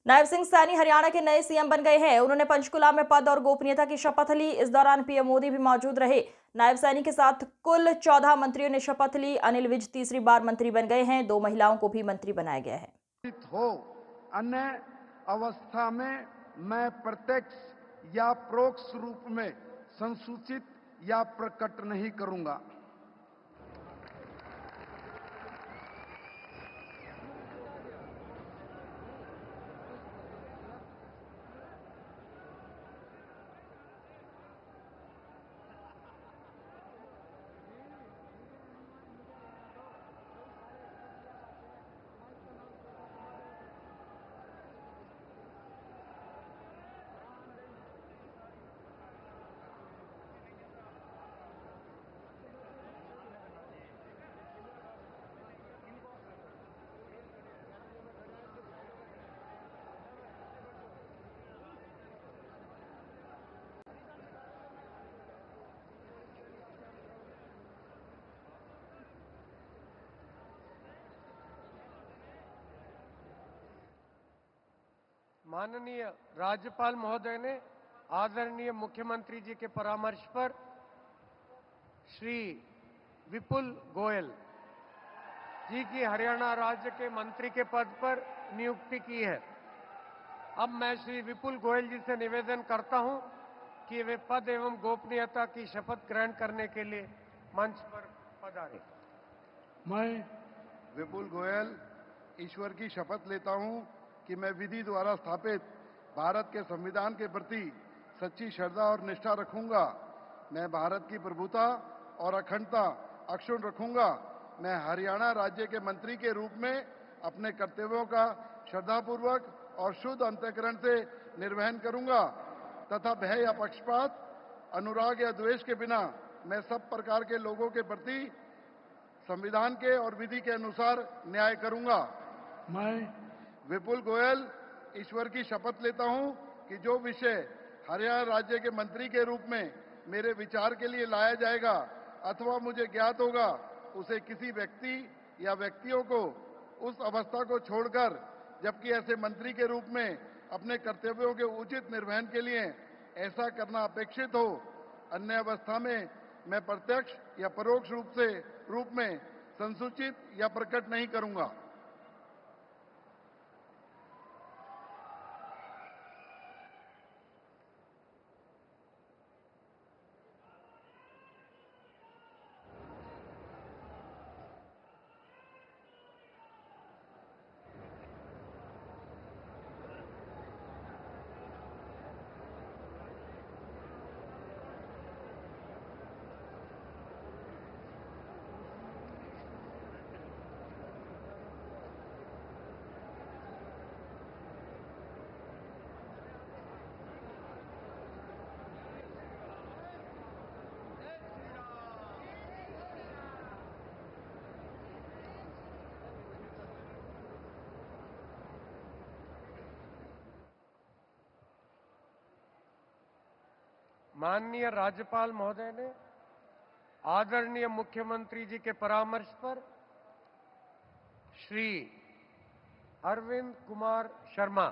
नायब सिंह सैनी हरियाणा के नए सीएम बन गए हैं। उन्होंने पंचकुला में पद और गोपनीयता की शपथ ली। इस दौरान पीएम मोदी भी मौजूद रहे। नायब सैनी के साथ कुल 14 मंत्रियों ने शपथ ली। अनिल विज तीसरी बार मंत्री बन गए हैं। 2 महिलाओं को भी मंत्री बनाया गया है। हो अन्य अवस्था में मैं प्रत्यक्ष या परोक्ष रूप में संसूचित या प्रकट नहीं करूंगा। माननीय राज्यपाल महोदय ने आदरणीय मुख्यमंत्री जी के परामर्श पर श्री विपुल गोयल जी की हरियाणा राज्य के मंत्री के पद पर नियुक्ति की है। अब मैं श्री विपुल गोयल जी से निवेदन करता हूं कि वे पद एवं गोपनीयता की शपथ ग्रहण करने के लिए मंच पर पधारें। मैं विपुल गोयल ईश्वर की शपथ लेता हूं कि मैं विधि द्वारा स्थापित भारत के संविधान के प्रति सच्ची श्रद्धा और निष्ठा रखूंगा। मैं भारत की प्रभुता और अखंडता अक्षुण्ण रखूंगा। मैं हरियाणा राज्य के मंत्री के रूप में अपने कर्तव्यों का श्रद्धापूर्वक और शुद्ध अंतःकरण से निर्वहन करूंगा तथा भय या पक्षपात, अनुराग या द्वेष के बिना मैं सब प्रकार के लोगों के प्रति संविधान के और विधि के अनुसार न्याय करूंगा। मैं विपुल गोयल ईश्वर की शपथ लेता हूं कि जो विषय हरियाणा राज्य के मंत्री के रूप में मेरे विचार के लिए लाया जाएगा अथवा मुझे ज्ञात होगा, उसे किसी व्यक्ति या व्यक्तियों को उस अवस्था को छोड़कर, जबकि ऐसे मंत्री के रूप में अपने कर्तव्यों के उचित निर्वहन के लिए ऐसा करना अपेक्षित हो, अन्य अवस्था में मैं प्रत्यक्ष या परोक्ष रूप में संसूचित या प्रकट नहीं करूंगा। माननीय राज्यपाल महोदय ने आदरणीय मुख्यमंत्री जी के परामर्श पर श्री अरविंद कुमार शर्मा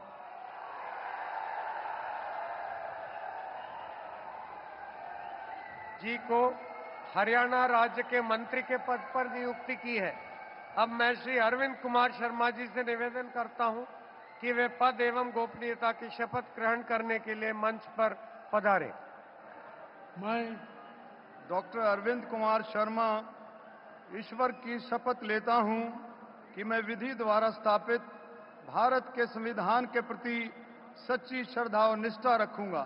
जी को हरियाणा राज्य के मंत्री के पद पर नियुक्ति की है। अब मैं श्री अरविंद कुमार शर्मा जी से निवेदन करता हूं कि वे पद एवं गोपनीयता की शपथ ग्रहण करने के लिए मंच पर पधारें। मैं डॉक्टर अरविंद कुमार शर्मा ईश्वर की शपथ लेता हूं कि मैं विधि द्वारा स्थापित भारत के संविधान के प्रति सच्ची श्रद्धा और निष्ठा रखूंगा।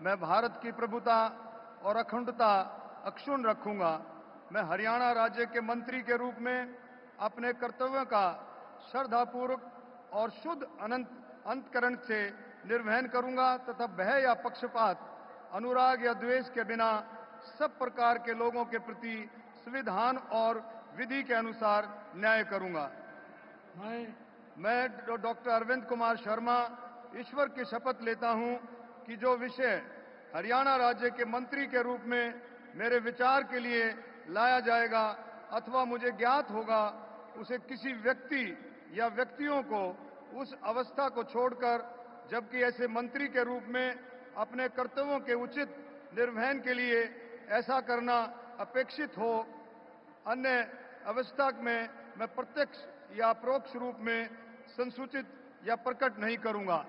मैं भारत की प्रभुता और अखंडता अक्षुण्ण रखूंगा। मैं हरियाणा राज्य के मंत्री के रूप में अपने कर्तव्यों का श्रद्धापूर्वक और शुद्ध अंतःकरण से निर्वहन करूंगा तथा भय या पक्षपात, अनुराग या द्वेष के बिना सब प्रकार के लोगों के प्रति संविधान और विधि के अनुसार न्याय करूंगा। मैं डॉक्टर अरविंद कुमार शर्मा ईश्वर की शपथ लेता हूं कि जो विषय हरियाणा राज्य के मंत्री के रूप में मेरे विचार के लिए लाया जाएगा अथवा मुझे ज्ञात होगा, उसे किसी व्यक्ति या व्यक्तियों को उस अवस्था को छोड़कर, जबकि ऐसे मंत्री के रूप में अपने कर्तव्यों के उचित निर्वहन के लिए ऐसा करना अपेक्षित हो, अन्य अवस्था में मैं प्रत्यक्ष या अपरोक्ष रूप में संसूचित या प्रकट नहीं करूंगा।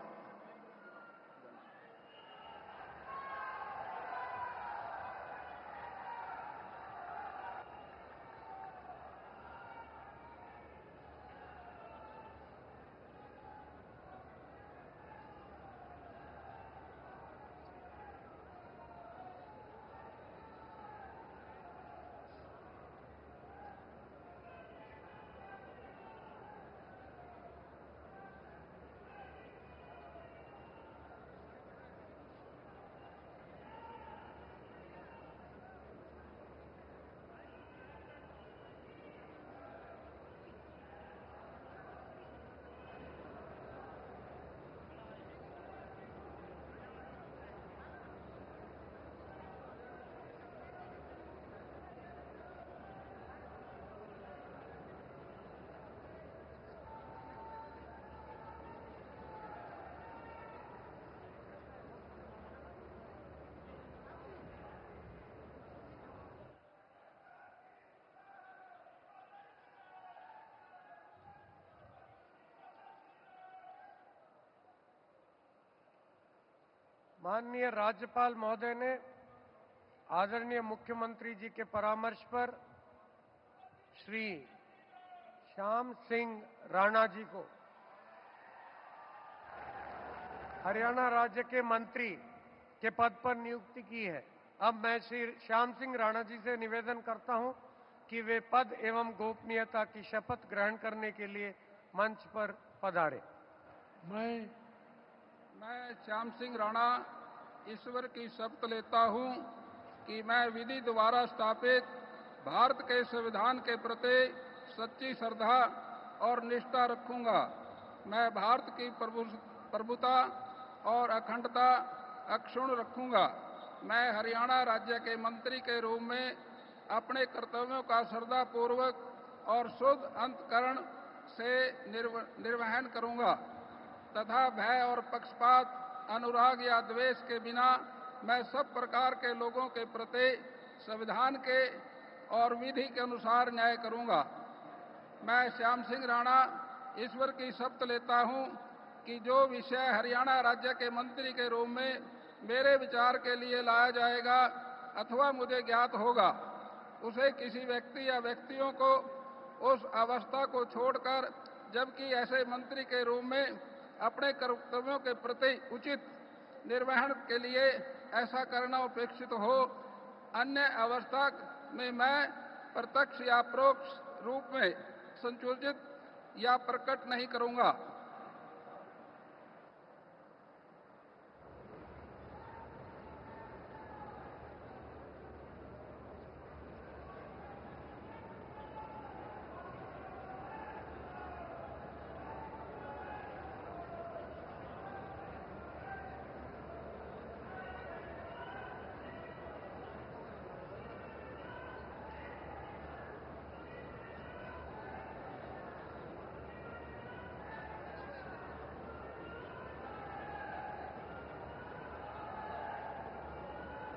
माननीय राज्यपाल महोदय ने आदरणीय मुख्यमंत्री जी के परामर्श पर श्री श्याम सिंह राणा जी को हरियाणा राज्य के मंत्री के पद पर नियुक्ति की है। अब मैं श्री श्याम सिंह राणा जी से निवेदन करता हूं कि वे पद एवं गोपनीयता की शपथ ग्रहण करने के लिए मंच पर पधारे। मैं श्याम सिंह राणा ईश्वर की शपथ लेता हूं कि मैं विधि द्वारा स्थापित भारत के संविधान के प्रति सच्ची श्रद्धा और निष्ठा रखूंगा। मैं भारत की प्रभुता और अखंडता अक्षुण्ण रखूंगा। मैं हरियाणा राज्य के मंत्री के रूप में अपने कर्तव्यों का श्रद्धापूर्वक और शुद्ध अंतःकरण से निर्वहन करूंगा तथा भय और पक्षपात, अनुराग या द्वेष के बिना मैं सब प्रकार के लोगों के प्रति संविधान के और विधि के अनुसार न्याय करूंगा। मैं श्याम सिंह राणा ईश्वर की शपथ लेता हूं कि जो विषय हरियाणा राज्य के मंत्री के रूप में मेरे विचार के लिए लाया जाएगा अथवा मुझे ज्ञात होगा, उसे किसी व्यक्ति या व्यक्तियों को उस अवस्था को छोड़कर, जबकि ऐसे मंत्री के रूप में अपने कर्तव्यों के प्रति उचित निर्वहन के लिए ऐसा करना अपेक्षित हो, अन्य अवस्था में मैं प्रत्यक्ष या परोक्ष रूप में संसूचित या प्रकट नहीं करूंगा।